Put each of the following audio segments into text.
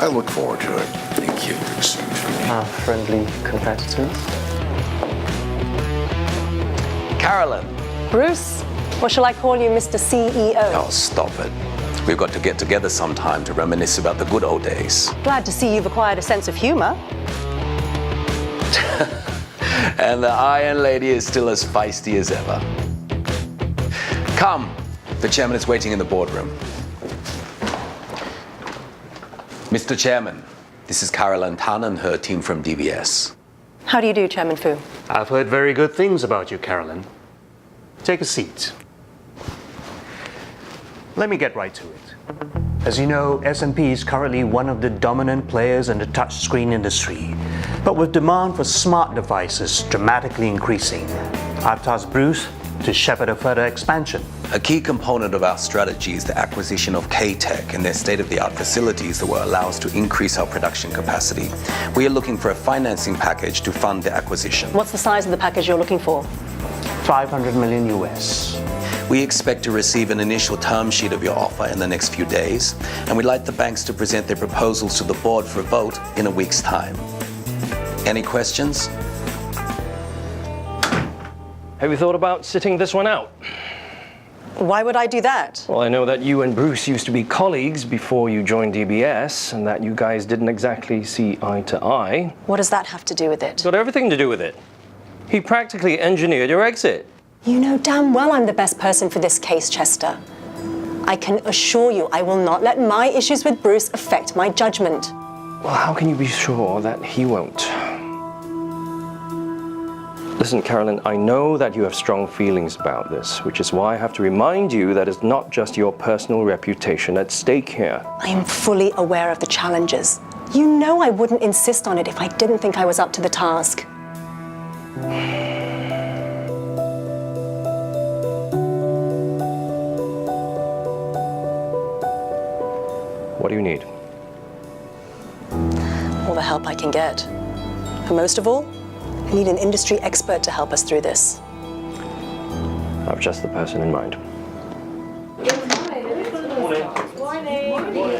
I look forward to it. Thank you. Our friendly competitors. Carolyn. Bruce, or shall I call you Mr. CEO? Oh, stop it. We've got to get together sometime to reminisce about the good old days. Glad to see you've acquired a sense of humor. And the Iron Lady is still as feisty as ever. Come, the chairman is waiting in the boardroom. Mr. Chairman, this is Carolyn Tan and her team from DBS. How do you do, Chairman Fu? I've heard very good things about you, Carolyn. Take a seat. Let me get right to it. As you know, S&P is currently one of the dominant players in the touchscreen industry. But with demand for smart devices dramatically increasing, I've tasked Bruce to shepherd a further expansion. A key component of our strategy is the acquisition of K-Tech and their state-of-the-art facilities that will allow us to increase our production capacity. We are looking for a financing package to fund the acquisition. What's the size of the package you're looking for? 500 million US. We expect to receive an initial term sheet of your offer in the next few days, and we'd like the banks to present their proposals to the board for a vote in a week's time. Any questions? Have you thought about sitting this one out? Why would I do that? Well, I know that you and Bruce used to be colleagues before you joined DBS, and that you guys didn't exactly see eye to eye. What does that have to do with it? It's got everything to do with it. He practically engineered your exit. You know damn well I'm the best person for this case, Chester. I can assure you I will not let my issues with Bruce affect my judgment. Well, how can you be sure that he won't? Listen, Carolyn, I know that you have strong feelings about this, which is why I have to remind you that it's not just your personal reputation at stake here. I am fully aware of the challenges. You know I wouldn't insist on it if I didn't think I was up to the task. What do you need? All the help I can get. And most of all, I need an industry expert to help us through this. I've just the person in mind.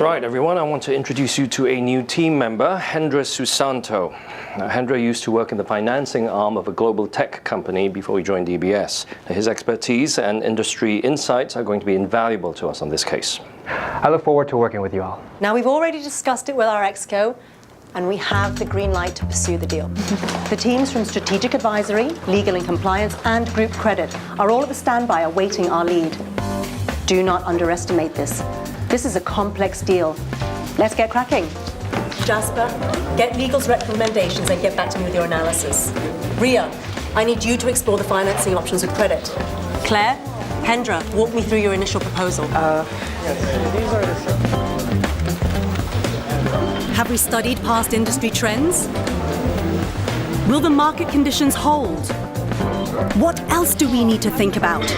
Right, everyone, I want to introduce you to a new team member, Hendra Susanto. Now, Hendra used to work in the financing arm of a global tech company before he joined DBS. His expertise and industry insights are going to be invaluable to us on this case. I look forward to working with you all. Now, we've already discussed it with our exco, and we have the green light to pursue the deal. The teams from Strategic Advisory, Legal and Compliance, and Group Credit are all at the standby awaiting our lead. Do not underestimate this. This is a complex deal. Let's get cracking. Jasper, get legal's recommendations and get back to me with your analysis. Ria, I need you to explore the financing options with credit. Claire, Hendra, walk me through your initial proposal. Have we studied past industry trends? Will the market conditions hold? What else do we need to think about?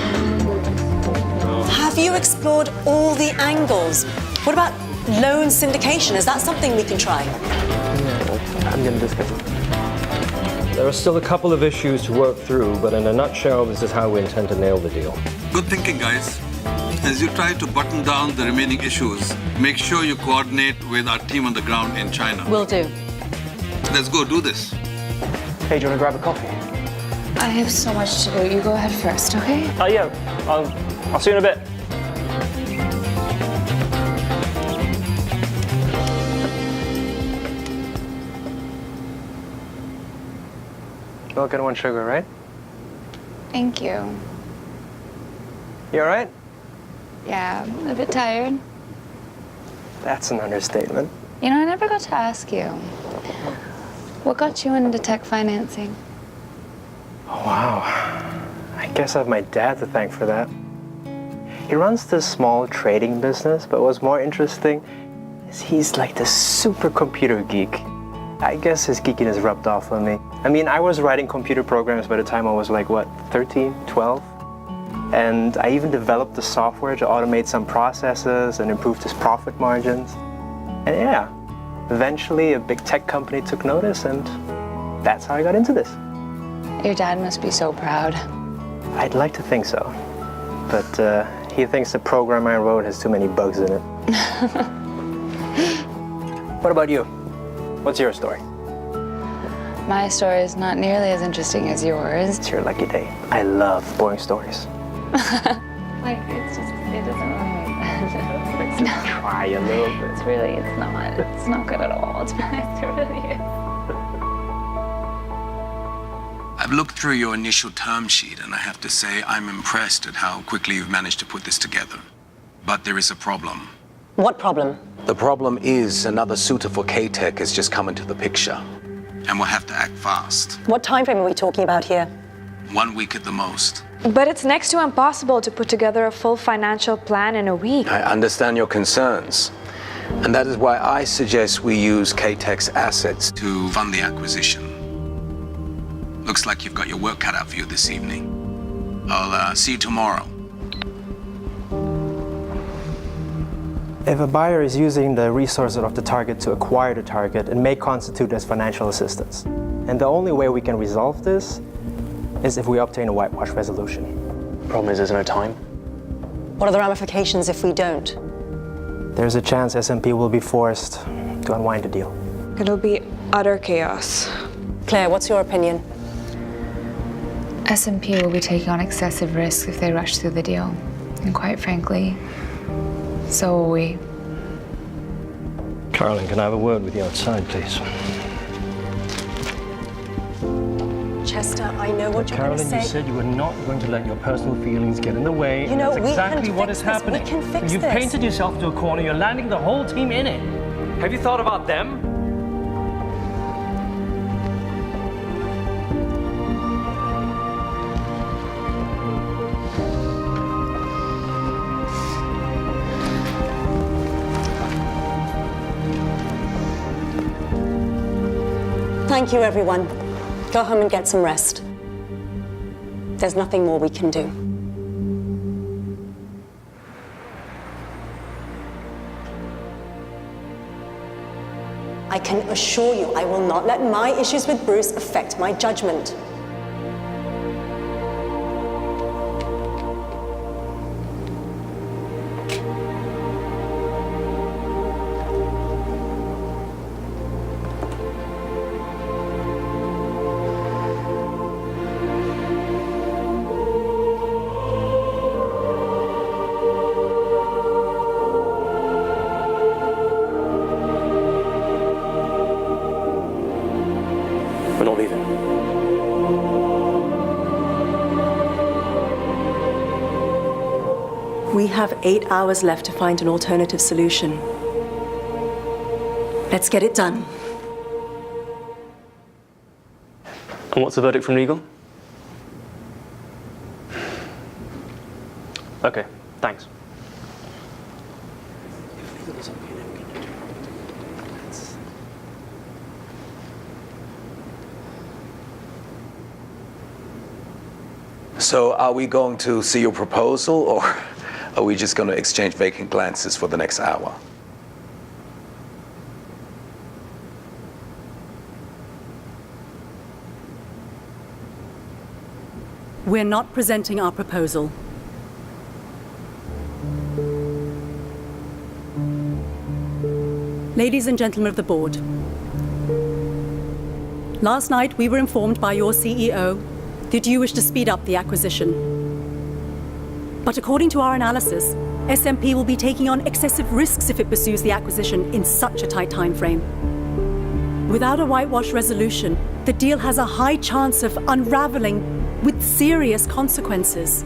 Have you explored all the angles? What about loan syndication? Is that something we can try? I'm going to discuss it. There are still a couple of issues to work through, but in a nutshell, this is how we intend to nail the deal. Good thinking, guys. As you try to button down the remaining issues, make sure you coordinate with our team on the ground in China. Will do. Let's go do this. Hey, do you want to grab a coffee? I have so much to do. You go ahead first, okay? Yeah, I'll see you in a bit. Milk and 1 sugar, right? Thank you. You all right? Yeah, I'm a bit tired. That's an understatement. You know, I never got to ask you. What got you into tech financing? Oh, wow. I guess I have my dad to thank for that. He runs this small trading business, but what's more interesting is he's like this super computer geek. I guess his geekiness rubbed off on me. I mean, I was writing computer programs by the time I was like, what, 13, 12? And I even developed the software to automate some processes and improve his profit margins. And yeah, eventually a big tech company took notice, and that's how I got into this. Your dad must be so proud. I'd like to think so, but he thinks the program I wrote has too many bugs in it. What about you? What's your story? My story is not nearly as interesting as yours. It's your lucky day. I love boring stories. Like, it's just, it doesn't really make sense. Try a little bit. It's not good at all. It's really is. I've looked through your initial term sheet, and I have to say I'm impressed at how quickly you've managed to put this together. But there is a problem. What problem? The problem is another suitor for K-Tech has just come into the picture, and we'll have to act fast. What time frame are we talking about here? 1 week at the most. But it's next to impossible to put together a full financial plan in a week. I understand your concerns, and that is why I suggest we use K-Tech's assets to fund the acquisition. Looks like you've got your work cut out for you this evening. I'll see you tomorrow. If a buyer is using the resources of the target to acquire the target, it may constitute as financial assistance. And the only way we can resolve this is if we obtain a whitewash resolution. Problem is, there's no time. What are the ramifications if we don't? There's a chance S&P will be forced to unwind the deal. It'll be utter chaos. Claire, what's your opinion? S&P will be taking on excessive risk if they rush through the deal. And quite frankly, so will we. Carolyn, can I have a word with you outside, please? Chester, I know what you're going to Carolyn, say. you said you were not going to let your personal feelings get in the way. You know, That's we exactly can what fix is this. happening. We can fix You've this. painted yourself into a corner. You're landing the whole team in it. Have you thought about them? Thank you, everyone. Go home and get some rest. There's nothing more we can do. I can assure you I will not let my issues with Bruce affect my judgment. We're not leaving. We have 8 hours left to find an alternative solution. Let's get it done. And what's the verdict from legal? Okay, thanks. So are we going to see your proposal, or are we just going to exchange vacant glances for the next hour? We're not presenting our proposal. Ladies and gentlemen of the board, last night we were informed by your CEO that you wish to speed up the acquisition. But according to our analysis, SMP will be taking on excessive risks if it pursues the acquisition in such a tight time frame. Without a whitewash resolution, the deal has a high chance of unraveling with serious consequences.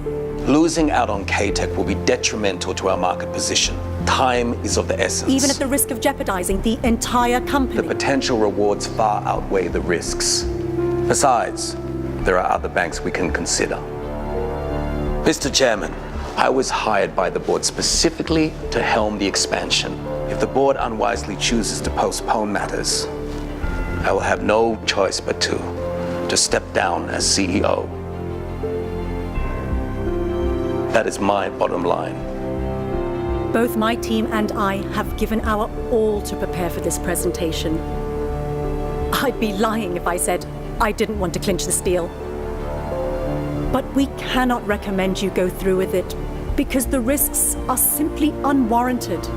Losing out on K-Tech will be detrimental to our market position. Time is of the essence. Even at the risk of jeopardizing the entire company. The potential rewards far outweigh the risks. Besides, there are other banks we can consider. Mr. Chairman, I was hired by the board specifically to helm the expansion. If the board unwisely chooses to postpone matters, I will have no choice but to step down as CEO. That is my bottom line. Both my team and I have given our all to prepare for this presentation. I'd be lying if I said I didn't want to clinch this deal. But we cannot recommend you go through with it because the risks are simply unwarranted.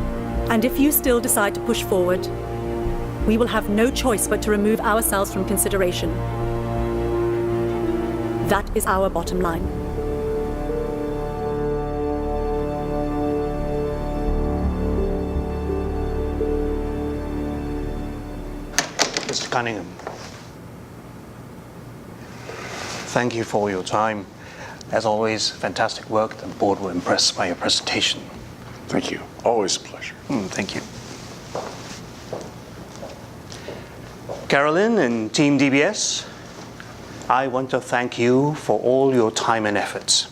And if you still decide to push forward, we will have no choice but to remove ourselves from consideration. That is our bottom line. Mr. Cunningham, thank you for your time. As always, fantastic work. The board were impressed by your presentation. Thank you. Always a pleasure. Thank you. Carolyn and Team DBS, I want to thank you for all your time and efforts.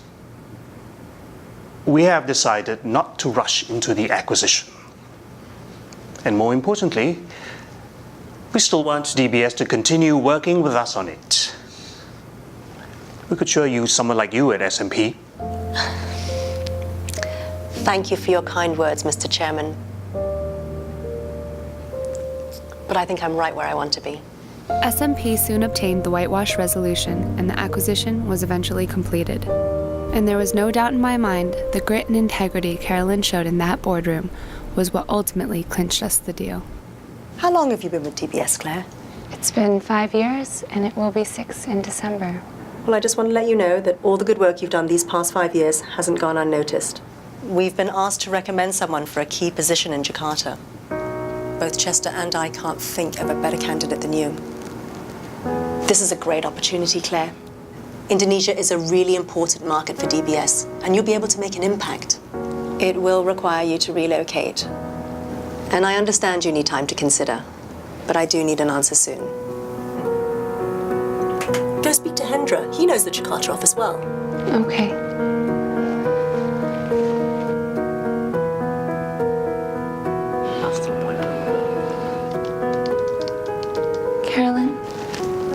We have decided not to rush into the acquisition. And more importantly, we still want DBS to continue working with us on it. We could sure use someone like you at S&P. Thank you for your kind words, Mr. Chairman. But I think I'm right where I want to be. SMP soon obtained the whitewash resolution, and the acquisition was eventually completed. And there was no doubt in my mind the grit and integrity Carolyn showed in that boardroom was what ultimately clinched us the deal. How long have you been with DBS, Claire? It's been 5 years, and it will be 6 in December. Well, I just want to let you know that all the good work you've done these past 5 years hasn't gone unnoticed. We've been asked to recommend someone for a key position in Jakarta. Both Chester and I can't think of a better candidate than you. This is a great opportunity, Claire. Indonesia is a really important market for DBS, and you'll be able to make an impact. It will require you to relocate. And I understand you need time to consider, but I do need an answer soon. Go speak to Hendra. He knows the Jakarta office well. Okay. Carolyn,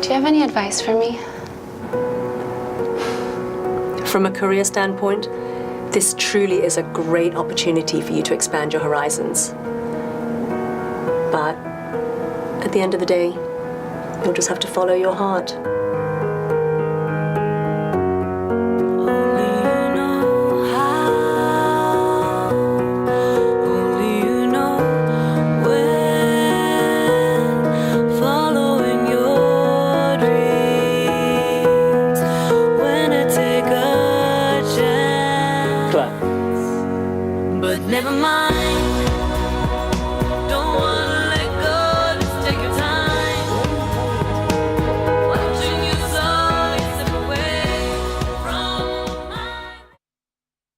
do you have any advice for me? From a career standpoint, this truly is a great opportunity for you to expand your horizons. But at the end of the day, you'll just have to follow your heart. Claire. But never mind.